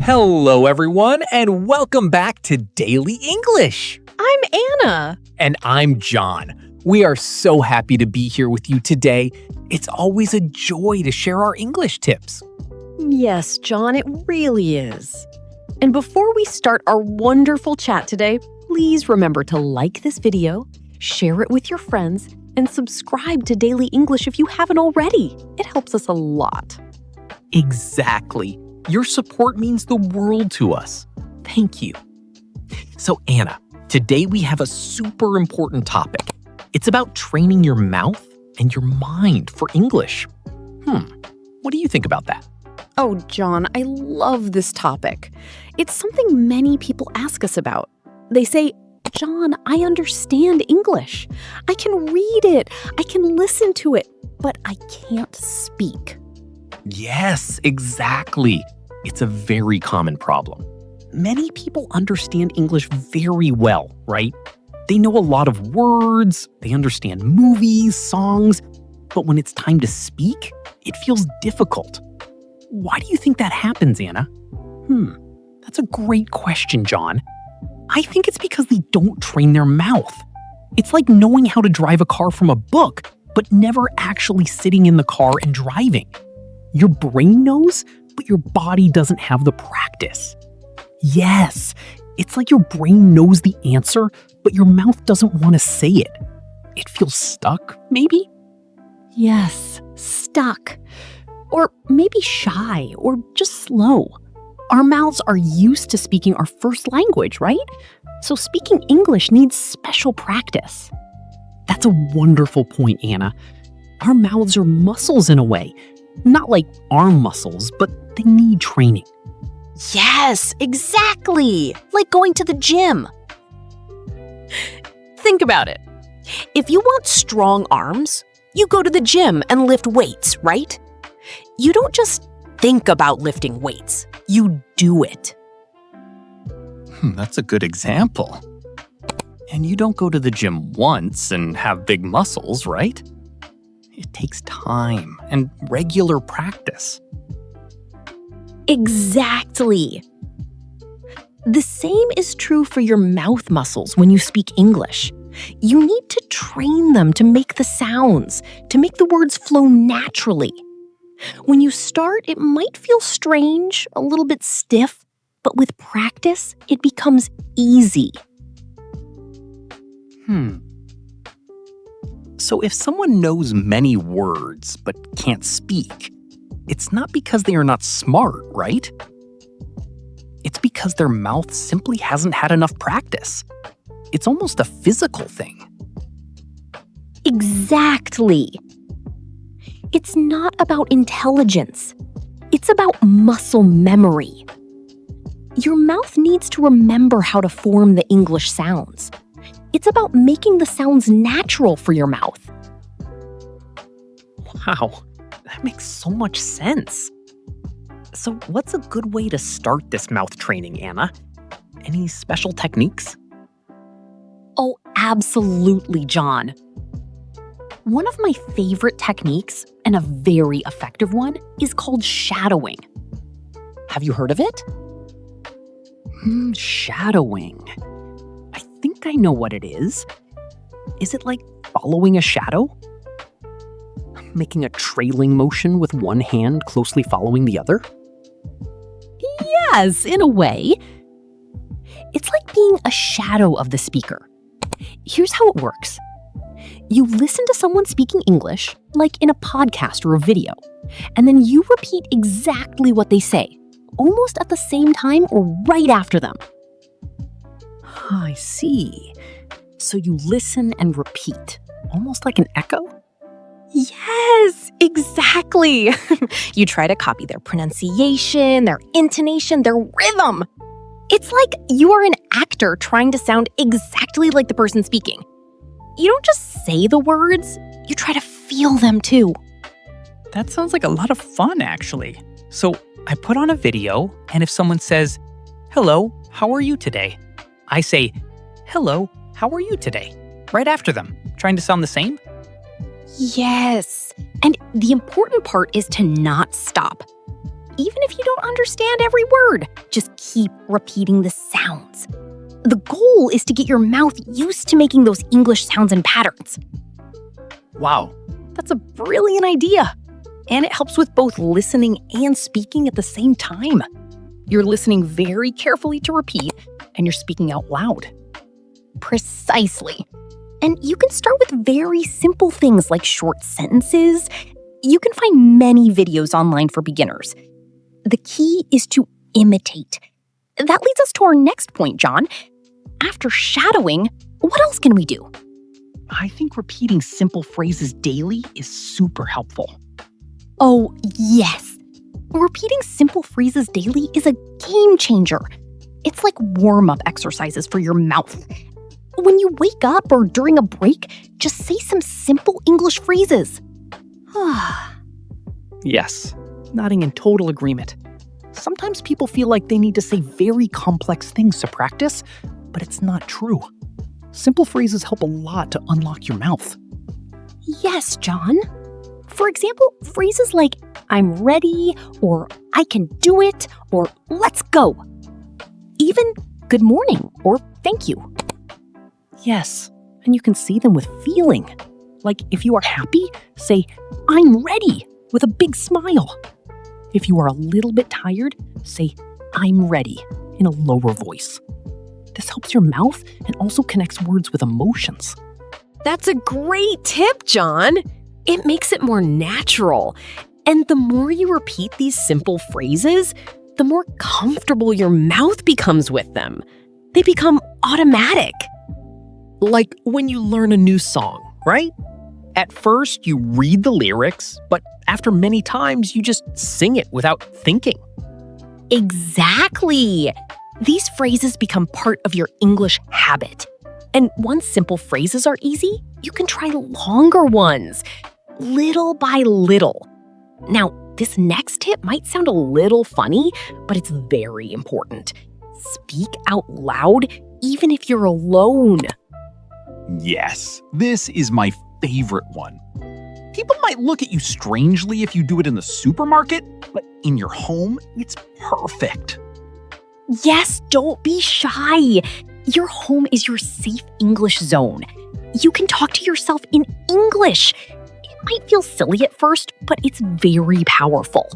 Hello, everyone, and welcome back to Daily English. I'm Anna. And I'm John. We are so happy to be here with you today. It's always a joy to share our English tips. Yes, John, it really is. And before we start our wonderful chat today, please remember to like this video, share it with your friends, and subscribe to Daily English if you haven't already. It helps us a lot. Exactly. Your support means the world to us. Thank you. So, Anna, today we have a super important topic. It's about training your mouth and your mind for English. What do you think about that? Oh, John, I love this topic. It's something many people ask us about. They say, John, I understand English. I can read it. I can listen to it, but I can't speak. Yes, exactly. It's a very common problem. Many people understand English very well, right? They know a lot of words, they understand movies, songs, but when it's time to speak, it feels difficult. Why do you think that happens, Anna? That's a great question, John. I think it's because they don't train their mouth. It's like knowing how to drive a car from a book, but never actually sitting in the car and driving. Your brain knows, but your body doesn't have the practice. Yes, it's like your brain knows the answer, but your mouth doesn't want to say it. It feels stuck, maybe? Yes, stuck. Or maybe shy, or just slow. Our mouths are used to speaking our first language, right? So speaking English needs special practice. That's a wonderful point, Anna. Our mouths are muscles in a way. Not like arm muscles, but they need training. Yes, exactly. Like going to the gym. Think about it. If you want strong arms, you go to the gym and lift weights, right? You don't just think about lifting weights. You do it. That's a good example. And you don't go to the gym once and have big muscles, right? It takes time and regular practice. Exactly. The same is true for your mouth muscles when you speak English. You need to train them to make the sounds, to make the words flow naturally. When you start, it might feel strange, a little bit stiff, but with practice, it becomes easy. So if someone knows many words but can't speak, it's not because they are not smart, right? It's because their mouth simply hasn't had enough practice. It's almost a physical thing. Exactly. It's not about intelligence. It's about muscle memory. Your mouth needs to remember how to form the English sounds. It's about making the sounds natural for your mouth. Wow, that makes so much sense. So what's a good way to start this mouth training, Anna? Any special techniques? Oh, absolutely, John. One of my favorite techniques, and a very effective one, is called shadowing. Have you heard of it? Shadowing. I think I know what it is. Is it like following a shadow? Making a trailing motion with one hand closely following the other? Yes, in a way. It's like being a shadow of the speaker. Here's how it works. You listen to someone speaking English, like in a podcast or a video, and then you repeat exactly what they say, almost at the same time or right after them. I see. So you listen and repeat, almost like an echo? Yes, exactly. You try to copy their pronunciation, their intonation, their rhythm. It's like you are an actor trying to sound exactly like the person speaking. You don't just say the words, you try to feel them too. That sounds like a lot of fun, actually. So I put on a video, and if someone says, "Hello, how are you today?" I say, "Hello, how are you today?" right after them, trying to sound the same. Yes. And the important part is to not stop. Even if you don't understand every word, just keep repeating the sounds. The goal is to get your mouth used to making those English sounds and patterns. Wow. That's a brilliant idea. And it helps with both listening and speaking at the same time. You're listening very carefully to repeat, and you're speaking out loud. Precisely. And you can start with very simple things like short sentences. You can find many videos online for beginners. The key is to imitate. That leads us to our next point, John. After shadowing, what else can we do? I think repeating simple phrases daily is super helpful. Oh, yes. Repeating simple phrases daily is a game changer. It's like warm-up exercises for your mouth. When you wake up or during a break, just say some simple English phrases. Yes, nodding in total agreement. Sometimes people feel like they need to say very complex things to practice, but it's not true. Simple phrases help a lot to unlock your mouth. Yes, John. For example, phrases like, I'm ready, or I can do it, or let's go. Even good morning, or thank you. Yes, and you can say them with feeling. Like if you are happy, say, I'm ready, with a big smile. If you are a little bit tired, say, I'm ready, in a lower voice. This helps your mouth and also connects words with emotions. That's a great tip, John. It makes it more natural. And the more you repeat these simple phrases, the more comfortable your mouth becomes with them. They become automatic. Like when you learn a new song, right? At first, you read the lyrics, but after many times, you just sing it without thinking. Exactly. These phrases become part of your English habit. And once simple phrases are easy, you can try longer ones, little by little. Now, this next tip might sound a little funny, but it's very important. Speak out loud, even if you're alone. Yes, this is my favorite one. People might look at you strangely if you do it in the supermarket, but in your home, it's perfect. Yes, don't be shy. Your home is your safe English zone. You can talk to yourself in English. It might feel silly at first, but it's very powerful.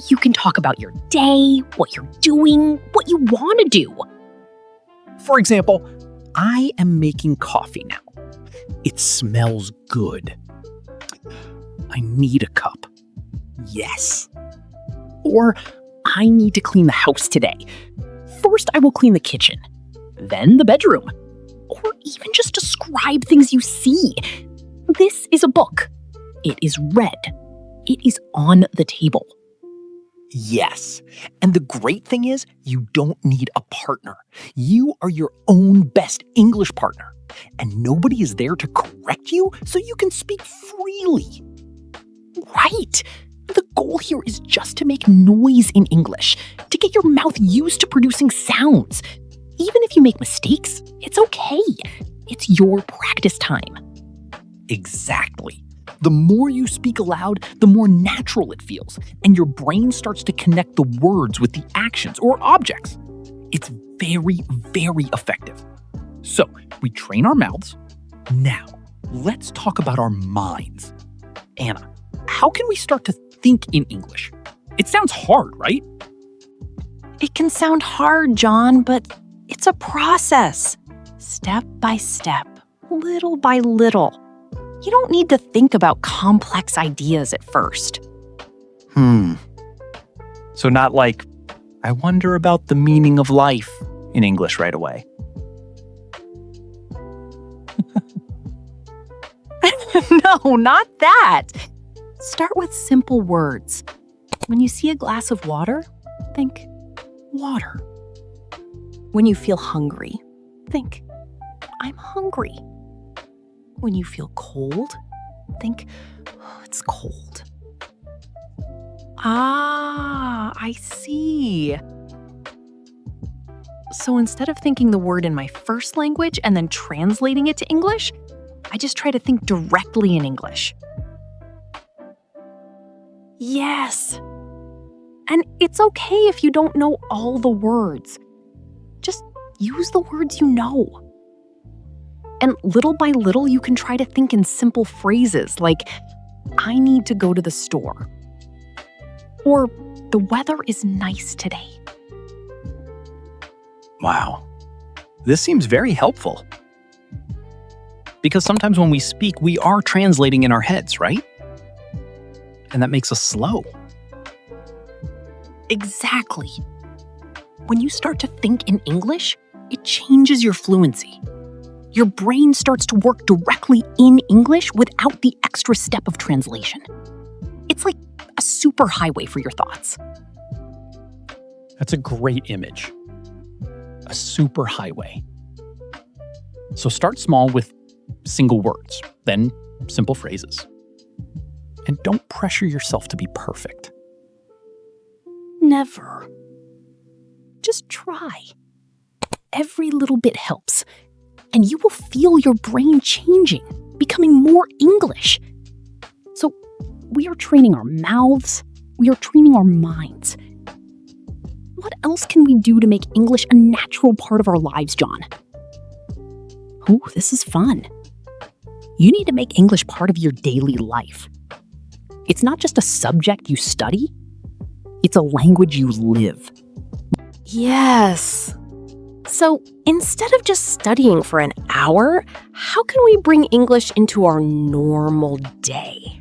You can talk about your day, what you're doing, what you want to do. For example, I am making coffee now. It smells good. I need a cup. Yes. Or I need to clean the house today. First, I will clean the kitchen, then the bedroom. Or even just describe things you see. This is a book. It is red. It is on the table. Yes. And the great thing is, you don't need a partner. You are your own best English partner. And nobody is there to correct you, so you can speak freely. Right. The goal here is just to make noise in English, to get your mouth used to producing sounds. Even if you make mistakes, it's okay. It's your practice time. Exactly. The more you speak aloud, the more natural it feels, and your brain starts to connect the words with the actions or objects. It's very, very effective. So, we train our mouths. Now, let's talk about our minds. Anna, how can we start to think in English? It sounds hard, right? It can sound hard, John, but it's a process. Step by step, little by little. You don't need to think about complex ideas at first. So not like, I wonder about the meaning of life in English right away. No, not that. Start with simple words. When you see a glass of water, think water. When you feel hungry, think I'm hungry. When you feel cold, think it's cold. Ah, I see. So instead of thinking the word in my first language and then translating it to English, I just try to think directly in English. Yes. And it's okay if you don't know all the words. Just use the words you know. And little by little, you can try to think in simple phrases like, I need to go to the store. Or, the weather is nice today. Wow. This seems very helpful. Because sometimes when we speak, we are translating in our heads, right? And that makes us slow. Exactly. When you start to think in English, it changes your fluency. Your brain starts to work directly in English without the extra step of translation. It's like a superhighway for your thoughts. That's a great image. A superhighway. So start small with single words, then simple phrases. And don't pressure yourself to be perfect. Never. Just try. Every little bit helps, and you will feel your brain changing, becoming more English. So we are training our mouths, we are training our minds. What else can we do to make English a natural part of our lives, John? Ooh, this is fun. You need to make English part of your daily life. It's not just a subject you study, it's a language you live. Yes. So instead of just studying for an hour, how can we bring English into our normal day?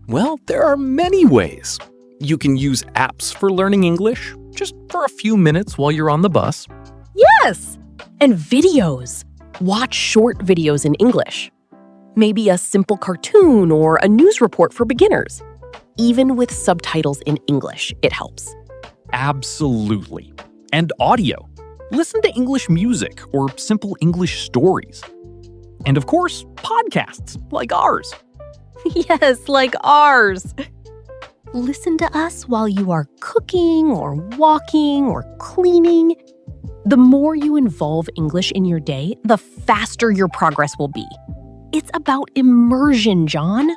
Well, there are many ways. You can use apps for learning English, just for a few minutes while you're on the bus. Yes! And videos. Watch short videos in English. Maybe a simple cartoon or a news report for beginners. Even with subtitles in English, it helps. Absolutely. And audio. Listen to English music or simple English stories. And of course, podcasts like ours. Yes, like ours. Listen to us while you are cooking or walking or cleaning. The more you involve English in your day, the faster your progress will be. It's about immersion, John.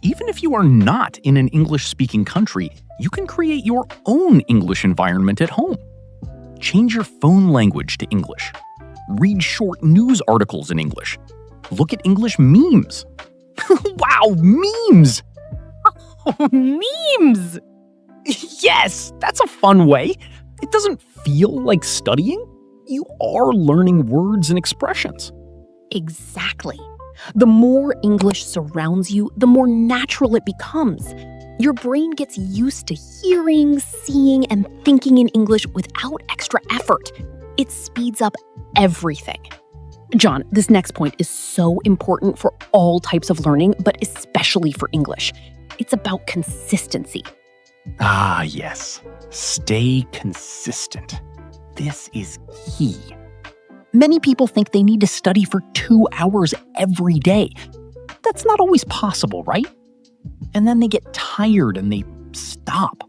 Even if you are not in an English-speaking country, you can create your own English environment at home. Change your phone language to English. Read short news articles in English. Look at English memes. Wow, memes! Memes! Yes, that's a fun way. It doesn't feel like studying. You are learning words and expressions. Exactly. The more English surrounds you, the more natural it becomes. Your brain gets used to hearing, seeing, and thinking in English without extra effort. It speeds up everything. John, this next point is so important for all types of learning, but especially for English. It's about consistency. Ah, yes. Stay consistent. This is key. Many people think they need to study for 2 hours every day. That's not always possible, right? And then they get tired and they stop.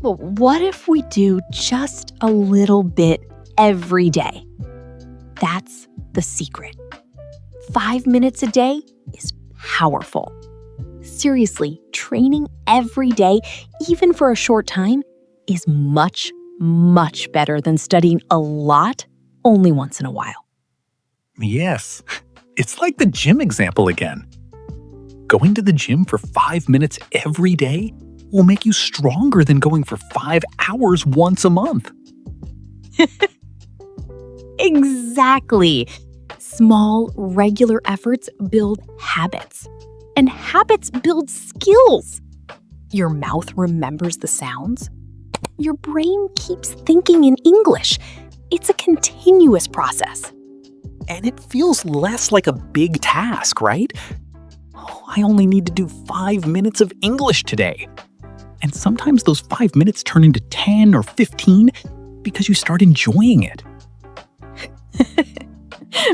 Well, what if we do just a little bit every day? That's the secret. 5 minutes a day is powerful. Seriously, training every day, even for a short time, is much, much better than studying a lot only once in a while. Yes, it's like the gym example again. Going to the gym for 5 minutes every day will make you stronger than going for 5 hours once a month. Exactly. Small, regular efforts build habits, and habits build skills. Your mouth remembers the sounds. Your brain keeps thinking in English. It's a continuous process. And it feels less like a big task, right? Oh, I only need to do 5 minutes of English today. And sometimes those 5 minutes turn into 10 or 15 because you start enjoying it.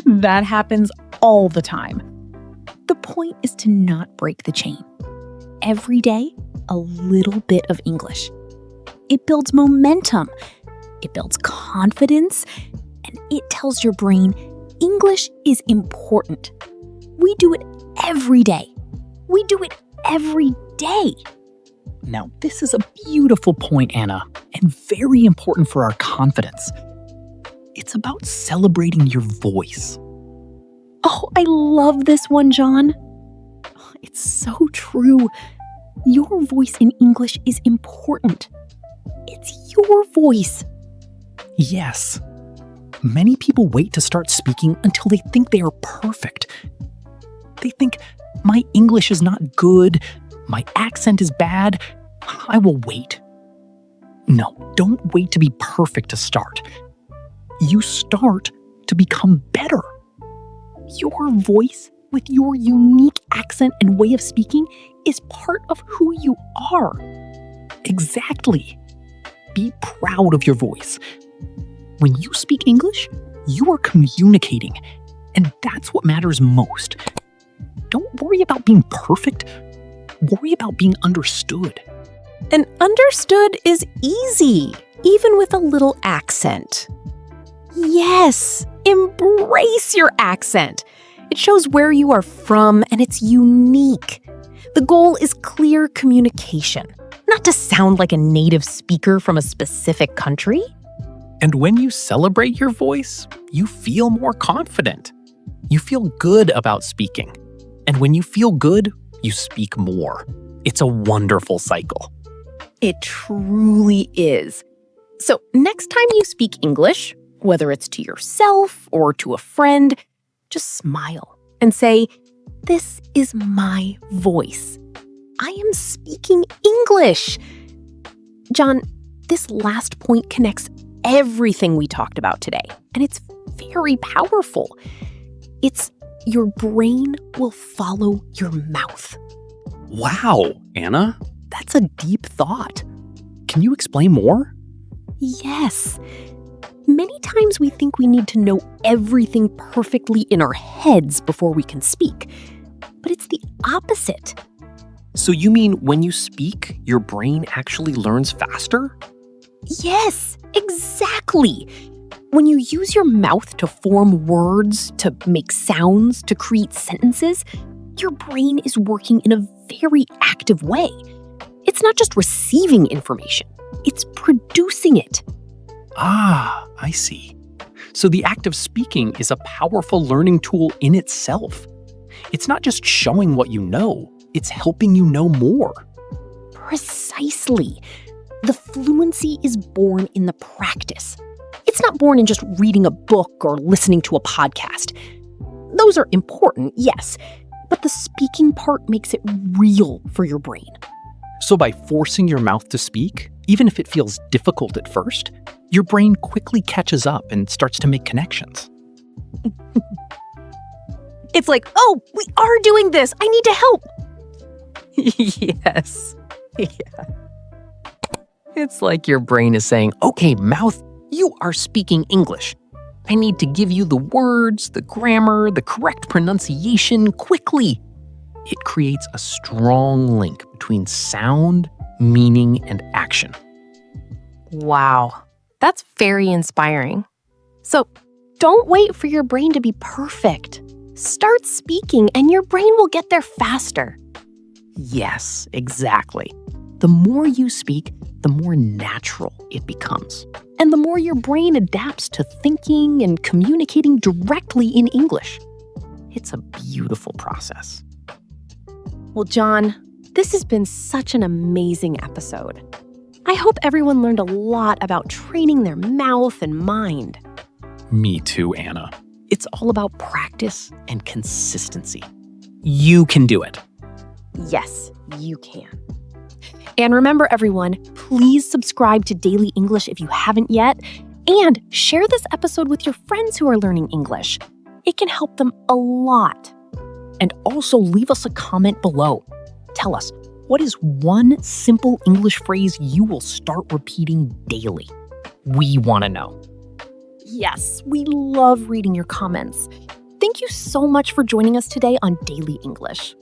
That happens all the time. The point is to not break the chain. Every day, a little bit of English. It builds momentum. It builds confidence. And it tells your brain English is important. We do it every day. We do it every day. Now, this is a beautiful point, Anna, and very important for our confidence. It's about celebrating your voice. Oh, I love this one, John. It's so true. Your voice in English is important. It's your voice. Yes. Many people wait to start speaking until they think they are perfect. They think, my English is not good, my accent is bad, I will wait. No, don't wait to be perfect to start. You start to become better. Your voice, with your unique accent and way of speaking, is part of who you are. Exactly. Be proud of your voice. When you speak English, you are communicating, and that's what matters most. Don't worry about being perfect. Worry about being understood. And understood is easy, even with a little accent. Yes, embrace your accent. It shows where you are from and it's unique. The goal is clear communication, not to sound like a native speaker from a specific country. And when you celebrate your voice, you feel more confident. You feel good about speaking. And when you feel good, you speak more. It's a wonderful cycle. It truly is. So next time you speak English, whether it's to yourself or to a friend, just smile and say, "This is my voice. I am speaking English." John, this last point connects everything we talked about today, and it's very powerful. It's your brain will follow your mouth. Wow, Anna, that's a deep thought. Can you explain more? Yes. Many times we think we need to know everything perfectly in our heads before we can speak, but it's the opposite. So you mean when you speak, your brain actually learns faster? Yes, exactly. When you use your mouth to form words, to make sounds, to create sentences, your brain is working in a very active way. It's not just receiving information, it's producing it. Ah, I see. So the act of speaking is a powerful learning tool in itself. It's not just showing what you know, it's helping you know more. Precisely. The fluency is born in the practice. It's not born in just reading a book or listening to a podcast. Those are important, yes, but the speaking part makes it real for your brain. So by forcing your mouth to speak, even if it feels difficult at first, your brain quickly catches up and starts to make connections. It's like, oh, we are doing this. I need to help. Yes. Yeah. It's like your brain is saying, okay, mouth, you are speaking English. I need to give you the words, the grammar, the correct pronunciation quickly. It creates a strong link between sound, meaning, and action. Wow, that's very inspiring. So don't wait for your brain to be perfect. Start speaking and your brain will get there faster. Yes, exactly. The more you speak, the more natural it becomes. And the more your brain adapts to thinking and communicating directly in English. It's a beautiful process. Well, John, this has been such an amazing episode. I hope everyone learned a lot about training their mouth and mind. Me too, Anna. It's all about practice and consistency. You can do it. Yes, you can. And remember, everyone, please subscribe to Daily English if you haven't yet, and share this episode with your friends who are learning English. It can help them a lot. And also leave us a comment below. Tell us, what is one simple English phrase you will start repeating daily? We want to know. Yes, we love reading your comments. Thank you so much for joining us today on Daily English.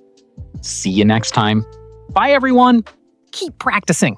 See you next time. Bye, everyone. Keep practicing.